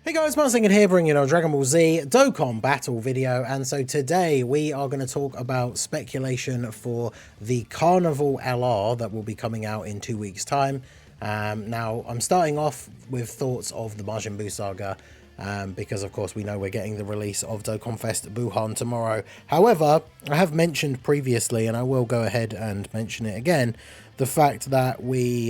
Hey guys, Marcin here bringing you a Dragon Ball Z Dokkan battle video, and so today we are going to talk about speculation for the Carnival LR that will be coming out in 2 weeks time. Now I'm starting off with thoughts of the Majin Buu saga, because of course we know we're getting the release of Dokkan Fest Buuhan tomorrow. However, I have mentioned previously, and I will go ahead and mention it again, the fact that we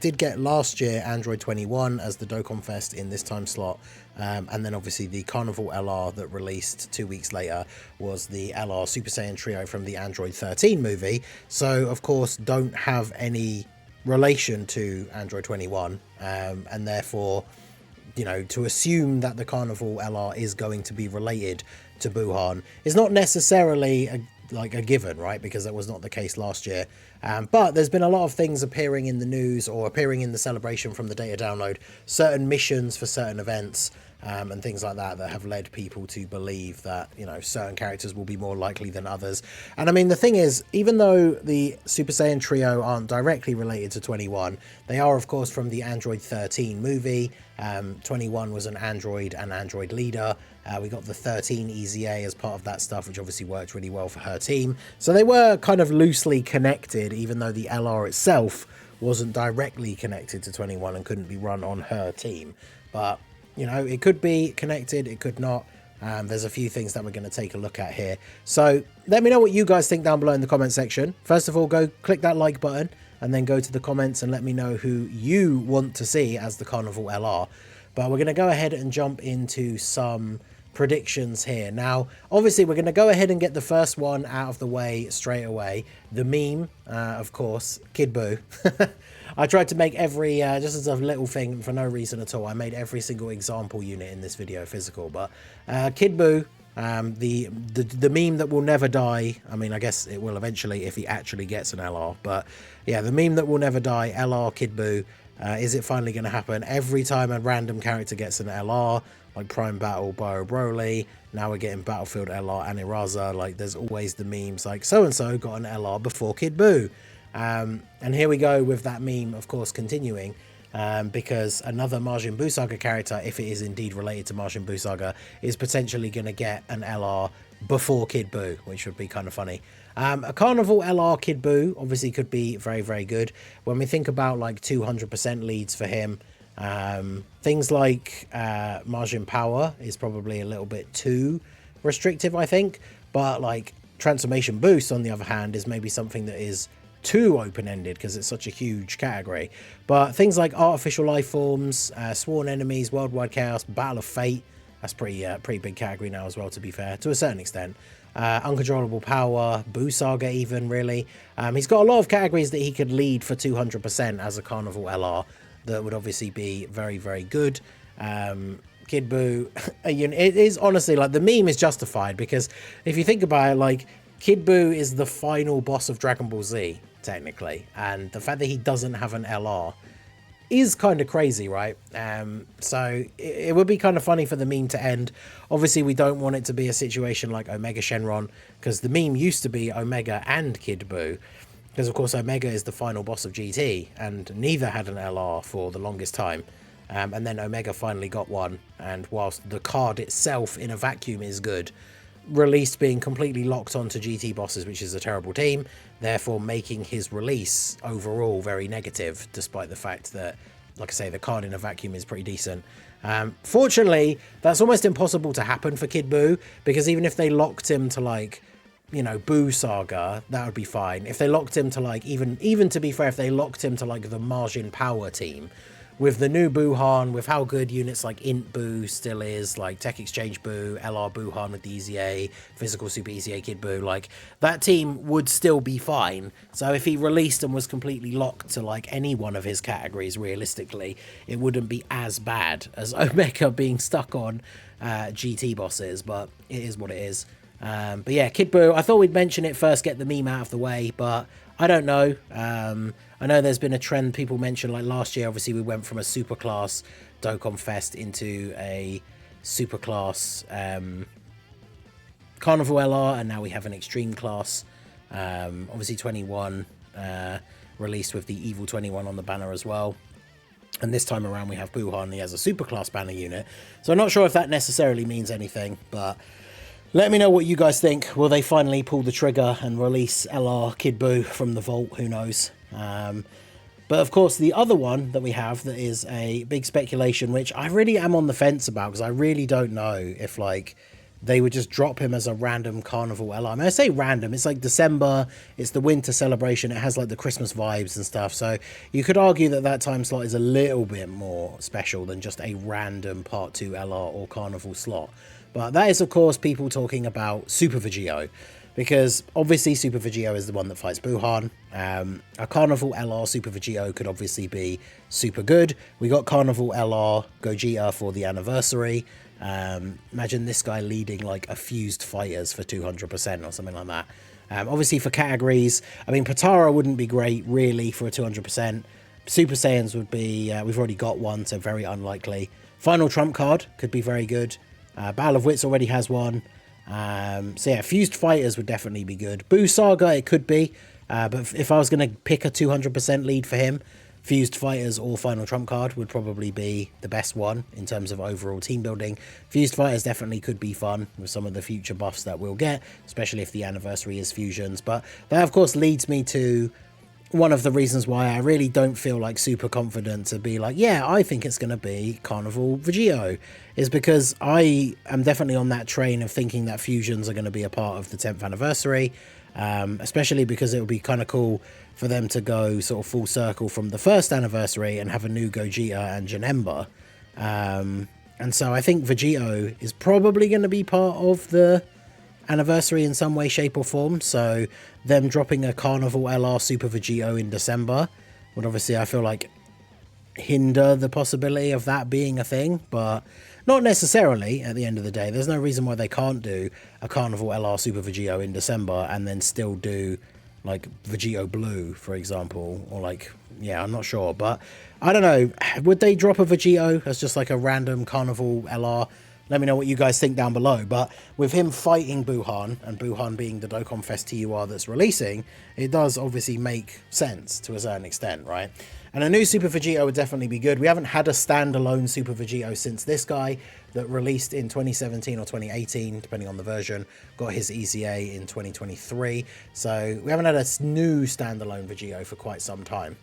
did get last year Android 21 as the Dokkan Fest in this time slot, and then obviously the Carnival LR that released 2 weeks later was the LR Super Saiyan Trio from the Android 13 movie, so of course don't have any relation to Android 21, and therefore, you know, to assume that the Carnival LR is going to be related to Buuhan is not necessarily a given, right? Because that was not the case last year. But there's been a lot of things appearing in the news or appearing in the celebration from the data download, certain missions for certain events, and things like that have led people to believe that, you know, certain characters will be more likely than others. And I mean, the thing is, even though the Super Saiyan Trio aren't directly related to 21, they are of course from the Android 13 movie. 21 was an android and android leader. We got the 13 EZA as part of that stuff, which obviously worked really well for her team. So they were kind of loosely connected, even though the LR itself wasn't directly connected to 21 and couldn't be run on her team. But, you know, it could be connected, it could not. There's a few things that we're going to take a look at here. So let me know what you guys think down below in the comment section. First of all, go click that like button and then go to the comments and let me know who you want to see as the Carnival LR. But we're going to go ahead and jump into some predictions here. Now, obviously, we're going to go ahead and get the first one out of the way straight away. The meme, of course, Kid Buu. I tried to make every, just as a little thing for no reason at all, I made every single example unit in this video physical. But Kid Buu, the meme that will never die. I mean, I guess it will eventually if he actually gets an LR. But yeah, the meme that will never die, LR Kid Buu. Is it finally going to happen? Every time a random character gets an LR, like Prime Battle, Bio Broly, now we're getting Battlefield LR and Iraza, like there's always the memes like so-and-so got an LR before Kid Buu. And here we go with that meme, of course, continuing, because another Majin Buu saga character, if it is indeed related to Majin Buu saga, is potentially going to get an LR before Kid Buu, which would be kind of funny. A Carnival LR Kid Buu obviously could be very, very good. When we think about like 200% leads for him, things like Majin Power is probably a little bit too restrictive, I think. But like Transformation Boost, on the other hand, is maybe something that is too open-ended because it's such a huge category. But things like Artificial Life Forms, Sworn Enemies, Worldwide Chaos, Battle of Fate, that's pretty big category now as well, to be fair, to a certain extent. Uncontrollable Power, Buu Saga even, really. He's got a lot of categories that he could lead for 200% as a Carnival LR that would obviously be very, very good. Kid Buu, it is honestly, like, the meme is justified because if you think about it, like, Kid Buu is the final boss of Dragon Ball Z, technically, and the fact that he doesn't have an LR is kind of crazy, right? So it would be kind of funny for the meme to end. Obviously, we don't want it to be a situation like Omega Shenron, because the meme used to be Omega and Kid Buu, because of course Omega is the final boss of GT, and neither had an LR for the longest time. And then Omega finally got one, and whilst the card itself in a vacuum is good, release being completely locked onto GT bosses, which is a terrible team, therefore making his release overall very negative, despite the fact that, like I say, the card in a vacuum is pretty decent. Fortunately, that's almost impossible to happen for Kid Buu, because even if they locked him to, like, you know, Buu Saga, that would be fine. If they locked him to, like, even to be fair, if they locked him to, like, the Majin Power team, with the new Buuhan, with how good units like Int Buu still is, like Tech Exchange Buu, LR Buuhan with the EZA, Physical Super EZA Kid Buu, like, that team would still be fine. So if he released and was completely locked to, like, any one of his categories, realistically, it wouldn't be as bad as Omega being stuck on GT bosses, but it is what it is. But yeah, Kid Buu, I thought we'd mention it first, get the meme out of the way, but I don't know. I know there's been a trend people mention, like last year, obviously we went from a superclass Dokkan Fest into a superclass Carnival LR, and now we have an extreme class. Obviously 21 released with the Evil 21 on the banner as well. And this time around we have Buhan, he has a superclass banner unit. So I'm not sure if that necessarily means anything, but let me know what you guys think. Will they finally pull the trigger and release LR Kid Buu from the vault? Who knows? But of course, the other one that we have that is a big speculation, which I really am on the fence about, because I really don't know if, like, they would just drop him as a random Carnival LR. I mean, I say random, it's like December, it's the winter celebration, it has like the Christmas vibes and stuff, so you could argue that that time slot is a little bit more special than just a random Part 2 LR or Carnival slot. But that is, of course, people talking about Super Vegito, because obviously Super Vegito is the one that fights Buhan. A Carnival LR Super Vegito could obviously be super good. We got Carnival LR Gogeta for the anniversary. Imagine this guy leading like a fused fighters for 200% or something like that. Obviously for categories, I mean, Potara wouldn't be great really for a 200%. Super Saiyans would be, we've already got one, so very unlikely. Final Trump card could be very good. Battle of Wits already has one. So yeah, Fused Fighters would definitely be good. Buu Saga, it could be. But if I was going to pick a 200% lead for him, Fused Fighters or Final Trump card would probably be the best one in terms of overall team building. Fused Fighters definitely could be fun with some of the future buffs that we'll get, especially if the anniversary is fusions. But that, of course, leads me to one of the reasons why I really don't feel like super confident to be like, yeah, I think it's going to be Carnival Vegito, is because I am definitely on that train of thinking that fusions are going to be a part of the 10th anniversary, especially because it would be kind of cool for them to go sort of full circle from the first anniversary and have a new Gogeta and Janemba. And so I think Vegito is probably going to be part of the anniversary in some way, shape or form. So them dropping a Carnival LR Super Vegito in December would obviously, I feel like, hinder the possibility of that being a thing, but not necessarily at the end of the day. There's no reason why they can't do a Carnival LR Super Vegito in December and then still do like Vegito Blue, for example, or like, yeah, I'm not sure, but I don't know. Would they drop a Vegito as just like a random Carnival LR? Let me know what you guys think down below. But with him fighting Buhan, and Buhan being the Dokkan Fest TUR that's releasing, it does obviously make sense to a certain extent, right? And a new Super Vegito would definitely be good. We haven't had a standalone Super Vegito since this guy that released in 2017 or 2018, depending on the version, got his EZA in 2023. So we haven't had a new standalone Vegito for quite some time.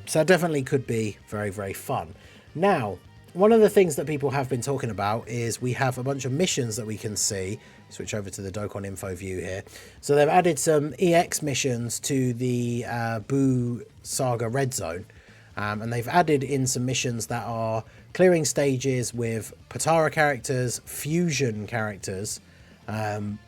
So it definitely could be very, very fun. Now, one of the things that people have been talking about is we have a bunch of missions that we can see. Switch over to the Dokkan info view here. So they've added some EX missions to the Buu Saga Red Zone. And they've added in some missions that are clearing stages with Potara characters, fusion characters. And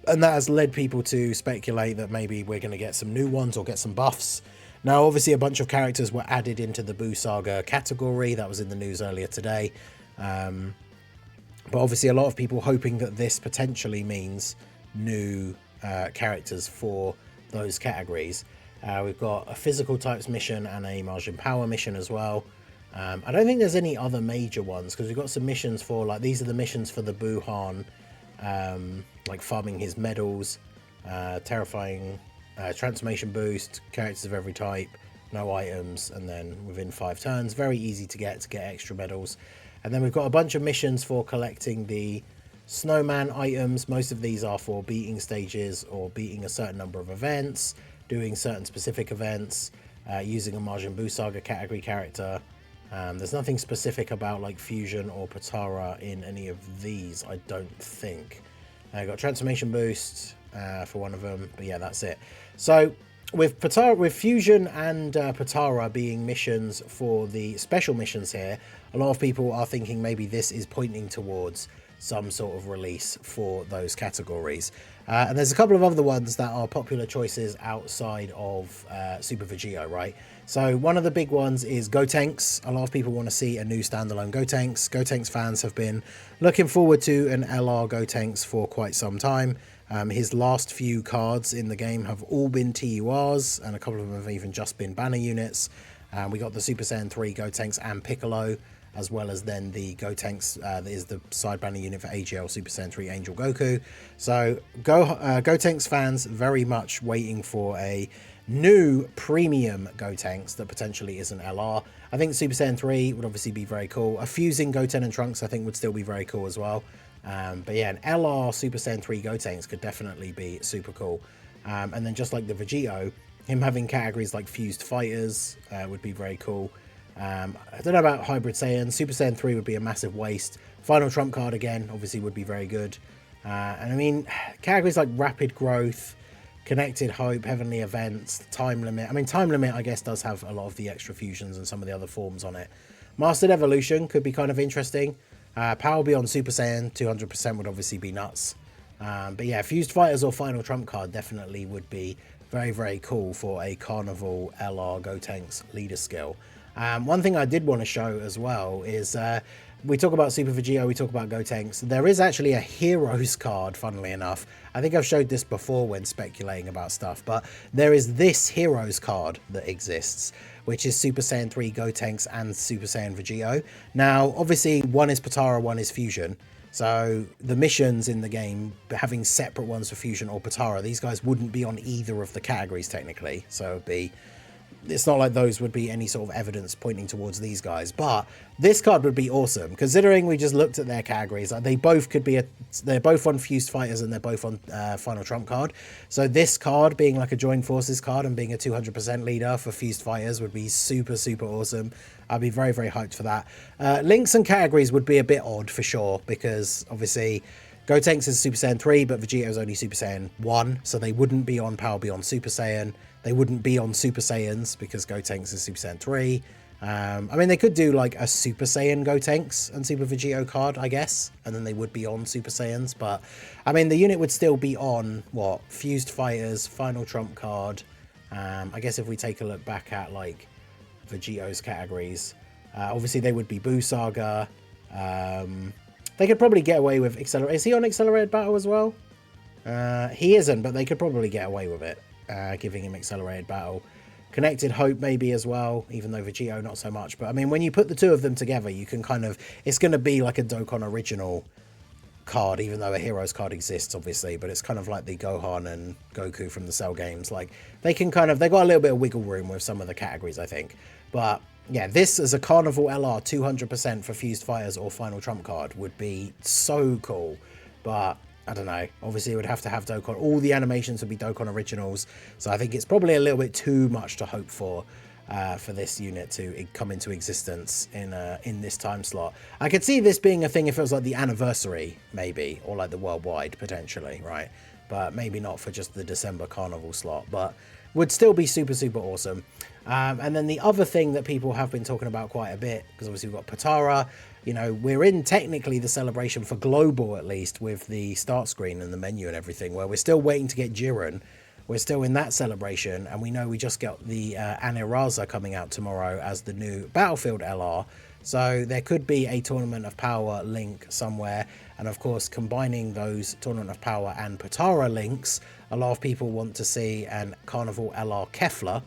that has led people to speculate that maybe we're going to get some new ones or get some buffs. Now, obviously, a bunch of characters were added into the Buu Saga category. That was in the news earlier today. But obviously, a lot of people hoping that this potentially means new characters for those categories. We've got a physical types mission and a Margin Power mission as well. I don't think there's any other major ones, because we've got some missions for, like, these are the missions for the Buhan, like farming his medals, terrifying transformation boost, characters of every type, no items, and then within 5 turns, very easy to get extra medals. And then we've got a bunch of missions for collecting the snowman items. Most of these are for beating stages or beating a certain number of events, doing certain specific events, using a Majin Buu Saga category character. There's nothing specific about like fusion or Potara in any of these, I don't think. I got transformation boost for one of them, but yeah, that's it. So with Potara, with fusion and Potara being missions for the special missions here, a lot of people are thinking maybe this is pointing towards some sort of release for those categories. And there's a couple of other ones that are popular choices outside of Super Vegito, right? So one of the big ones is Gotenks. A lot of people want to see a new standalone Gotenks. Gotenks fans have been looking forward to an LR Gotenks for quite some time. His last few cards in the game have all been TURs, and a couple of them have even just been banner units. We got the Super Saiyan 3 Gotenks and Piccolo, as well as then the Gotenks that is the side banner unit for AGL Super Saiyan 3 Angel Goku. So Gotenks fans very much waiting for a new premium Gotenks that potentially isn't LR. I think Super Saiyan 3 would obviously be very cool. A fusing Goten and Trunks I think would still be very cool as well. But yeah, an LR Super Saiyan 3 Gotenks could definitely be super cool. And then just like the Vegito, him having categories like fused fighters would be very cool. I don't know about Hybrid Saiyan. Super Saiyan 3 would be a massive waste. Final Trump card again obviously would be very good. And I mean, categories like Rapid Growth, Connected Hope, Heavenly Events, Time Limit. I mean, Time Limit, I guess, does have a lot of the extra fusions and some of the other forms on it. Mastered Evolution could be kind of interesting. Power Beyond Super Saiyan, 200% would obviously be nuts. But yeah, Fused Fighters or Final Trump card definitely would be very, very cool for a Carnival LR Gotenks leader skill. One thing I did want to show as well is we talk about Super Vegito, we talk about Gotenks. There is actually a Heroes card, funnily enough. I think I've showed this before when speculating about stuff, but there is this Heroes card that exists, which is Super Saiyan 3 Gotenks and Super Saiyan Vegito. Now, obviously, one is Potara, one is Fusion. So the missions in the game, having separate ones for Fusion or Potara, these guys wouldn't be on either of the categories technically. So it'd be... it's not like those would be any sort of evidence pointing towards these guys, but this card would be awesome considering we just looked at their categories. They both could be they're both on Fused Fighters and they're both on Final Trump card. So this card being like a Joined Forces card and being a 200% leader for Fused Fighters would be super, super awesome. I'd be very, very hyped for that. Links and categories would be a bit odd for sure, because obviously Gotenks is Super Saiyan 3, but Vegito's only Super Saiyan 1, so they wouldn't be on Power Beyond Super Saiyan. They wouldn't be on Super Saiyans because Gotenks is Super Saiyan 3. I mean, they could do like a Super Saiyan Gotenks and Super Vegito card, I guess, and then they would be on Super Saiyans. But I mean, the unit would still be on what? Fused Fighters, Final Trump card. I guess if we take a look back at like Vegito's categories, obviously they would be BUU Saga. They could probably get away with Accelerate. Is he on Accelerated Battle as well? He isn't, but they could probably get away with it, giving him Accelerated Battle. Connected Hope maybe as well, even though Vegito not so much. But I mean, when you put the two of them together, you can kind of... it's going to be like a Dokkan original card, even though a Heroes card exists, obviously. But it's kind of like the Gohan and Goku from the Cell games. Like, they can kind of... they've got a little bit of wiggle room with some of the categories, I think. But... yeah, this as a Carnival LR 200% for Fused Fighters or Final Trump card would be so cool. But I don't know. Obviously, it would have to have Dokkan. All the animations would be Dokkan originals. So I think it's probably a little bit too much to hope for this unit to come into existence in this time slot. I could see this being a thing if it was like the anniversary, maybe, or like the worldwide potentially, right? But maybe not for just the December Carnival slot. But would still be super, super awesome. And then the other thing that people have been talking about quite a bit, because obviously we've got Potara, you know, we're in technically the celebration for global, at least, with the start screen and the menu and everything, where we're still waiting to get Jiren. We're still in that celebration, and we know we just got the Aniraza coming out tomorrow as the new Battlefield LR. So there could be a Tournament of Power link somewhere. And of course, combining those Tournament of Power and Potara links, a lot of people want to see an Carnival LR KEFLA.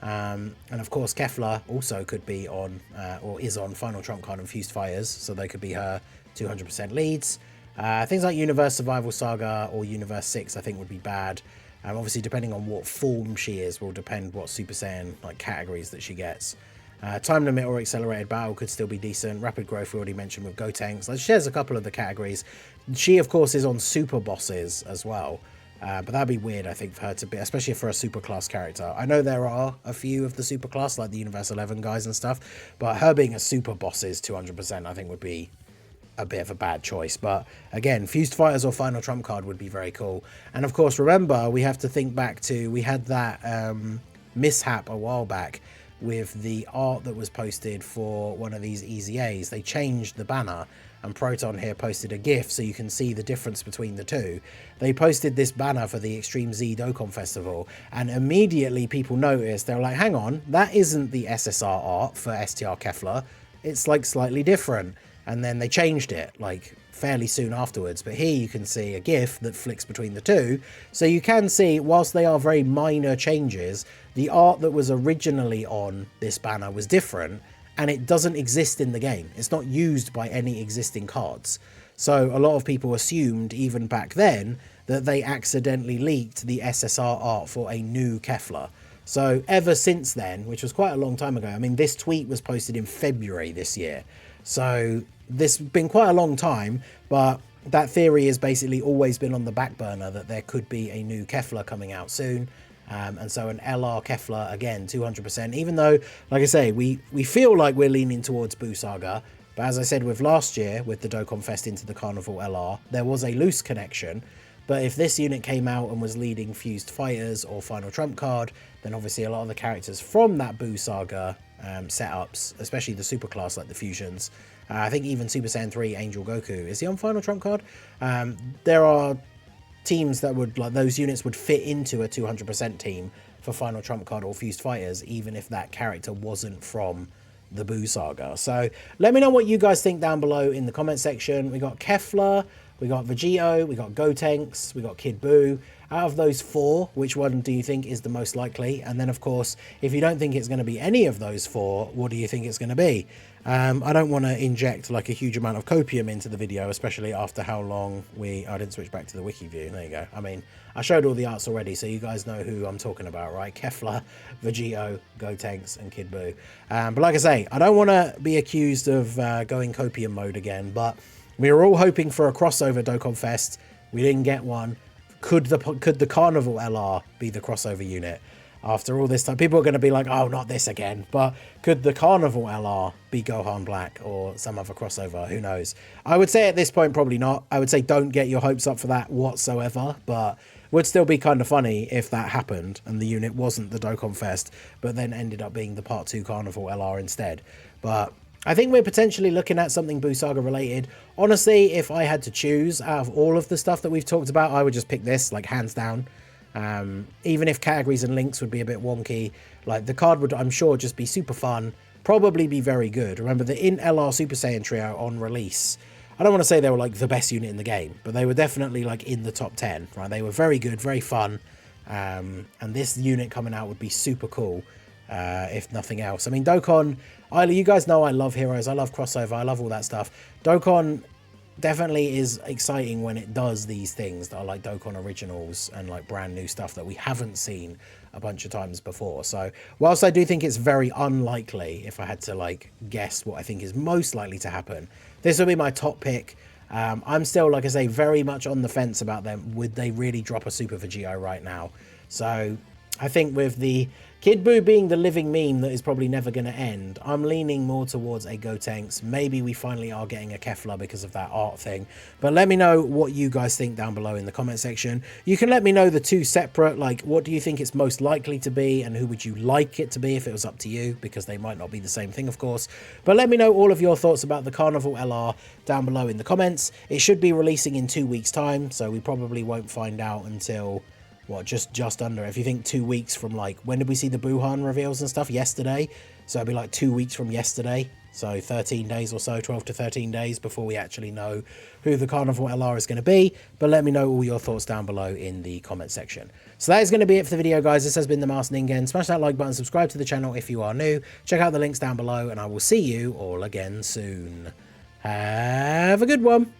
And of course, KEFLA also could be on, or is on Final Trump card and Fused Fighters, so they could be her 200% leads. Things like Universe Survival Saga or Universe 6, I think, would be bad. Obviously, depending on what form she is, will depend what Super Saiyan like categories that she gets. Time Limit or Accelerated Battle could still be decent. Rapid Growth we already mentioned with Gotenks. Like, she has a couple of the categories. She, of course, is on Super Bosses as well. But that'd be weird, I think, for her to be, especially for a super class character. I know there are a few of the super class, like the Universe 11 guys and stuff, but her being a super bosses 200%, I think, would be a bit of a bad choice. But again, Fused Fighters or Final Trump card would be very cool. And of course, remember, we have to think back to, we had that mishap a while back with the art that was posted for one of these EZAs. They changed the banner, and Proton here posted a GIF so you can see the difference between the two. They posted this banner for the Extreme Z Dokkan Festival, and immediately people noticed. They were like, hang on, that isn't the SSR art for STR KEFLA. It's like slightly different. And then they changed it like fairly soon afterwards. But here you can see a GIF that flicks between the two. So you can see, whilst they are very minor changes, the art that was originally on this banner was different, and it doesn't exist in the game. It's not used by any existing cards. So a lot of people assumed, even back then, that they accidentally leaked the SSR art for a new KEFLA. So ever since then, which was quite a long time ago, I mean, this tweet was posted in February this year. So this has been quite a long time, but that theory has basically always been on the back burner that there could be a new KEFLA coming out soon. And so an LR KEFLA, again, 200%, even though, like I say, we feel like we're leaning towards BUU Saga. But as I said with last year, with the Dokkan Fest into the Carnival LR, there was a loose connection. But if this unit came out and was leading Fused Fighters or Final Trump card, then obviously a lot of the characters from that BUU Saga setups, especially the superclass like the Fusions, I think even Super Saiyan 3 Angel Goku, is he on Final Trump card? There are teams that would, like, those units would fit into a 200% team for Final Trump card or Fused Fighters, even if that character wasn't from the BUU Saga. So let me know what you guys think down below in the comment section. We got KEFLA, we got Vegito, we got Gotenks, we got Kid Buu. Out of those four, which one do you think is the most likely? And then, of course, if you don't think it's going to be any of those four, what do you think it's going to be? I don't want to inject like a huge amount of copium into the video, especially after how long I didn't switch back to the wiki view. There you go. I mean, I showed all the arts already, so you guys know who I'm talking about, right? KEFLA, Vegito, Gotenks, and Kid Buu. But like I say, I don't want to be accused of going copium mode again, but we were all hoping for a crossover Dokkan Fest. We didn't get one. Could the Carnival LR be the crossover unit? After all this time, people are going to be like, oh, not this again. But could the Carnival LR be Gohan Black or some other crossover? Who knows? I would say at this point, probably not. I would say don't get your hopes up for that whatsoever. But would still be kind of funny if that happened and the unit wasn't the Dokkan Fest, but then ended up being the Part 2 Carnival LR instead. But I think we're potentially looking at something BUU Saga related. Honestly, if I had to choose out of all of the stuff that we've talked about, I would just pick this, like, hands down. Even if categories and links would be a bit wonky, like, the card would, I'm sure, just be super fun, probably be very good. Remember, the in LR Super Saiyan trio on release, I don't want to say they were like the best unit in the game, but they were definitely like in the top 10, right? They were very good, very fun. And this unit coming out would be super cool. If nothing else. I mean, Dokkan, you guys know I love heroes, I love crossover, I love all that stuff. Dokkan definitely is exciting when it does these things that are like Dokkan originals and like brand new stuff that we haven't seen a bunch of times before. So whilst I do think it's very unlikely, if I had to like guess what I think is most likely to happen, this will be my top pick. I'm still, like I say, very much on the fence about them. Would they really drop a Super Vegito right now? So I think with the Kid Buu being the living meme that is probably never going to end, I'm leaning more towards a Gotenks. Maybe we finally are getting a KEFLA because of that art thing. But let me know what you guys think down below in the comment section. You can let me know the two separate, like, what do you think it's most likely to be and who would you like it to be if it was up to you, because they might not be the same thing, of course. But let me know all of your thoughts about the Carnival LR down below in the comments. It should be releasing in 2 weeks' time, so we probably won't find out until... what, just under, if you think 2 weeks from, like, when did we see the Buuhan reveals and stuff? Yesterday. So it'll be like 2 weeks from yesterday. So 13 days or so, 12 to 13 days before we actually know who the Carnival LR is going to be. But let me know all your thoughts down below in the comment section. So that is going to be it for the video, guys. This has been the Masked Ningen. Smash that like button, subscribe to the channel if you are new. Check out the links down below, and I will see you all again soon. Have a good one.